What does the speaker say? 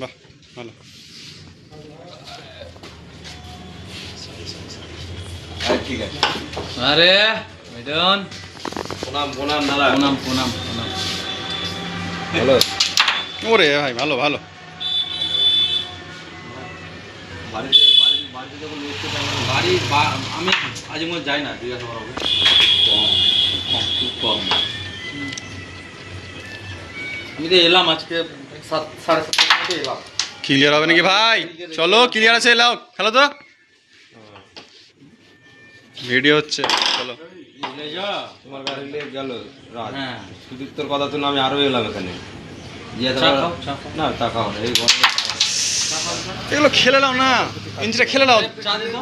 বাহ ভালো। ঠিক আছে। আরে মিটন, প্রণাম প্রণাম দাদা। প্রণাম প্রণাম প্রণাম। ভালো। ওরে ভাই ভালো ভালো। বাড়িতে যখন এসছে বাড়ি আমি আজ মনে যাই না, জিজ্ঞাসা করা হবে। খুব কম। আমি তো এলাম আজকে 7:30 এলাম। ক্লিয়ার হবে নাকি ভাই? চলো ক্লিয়ার আছে, এলাও খেলো তো, ভিডিও হচ্ছে চলো। তোমার গাড়ি গেল রাত। হ্যাঁ, সুদীপ্তর কথা তো আমি আরো এলাম এখানে। না টাকা হবে এই এগুলো খেলে নাও না, ইঞ্চিটা খেলে নাও। চা দিত।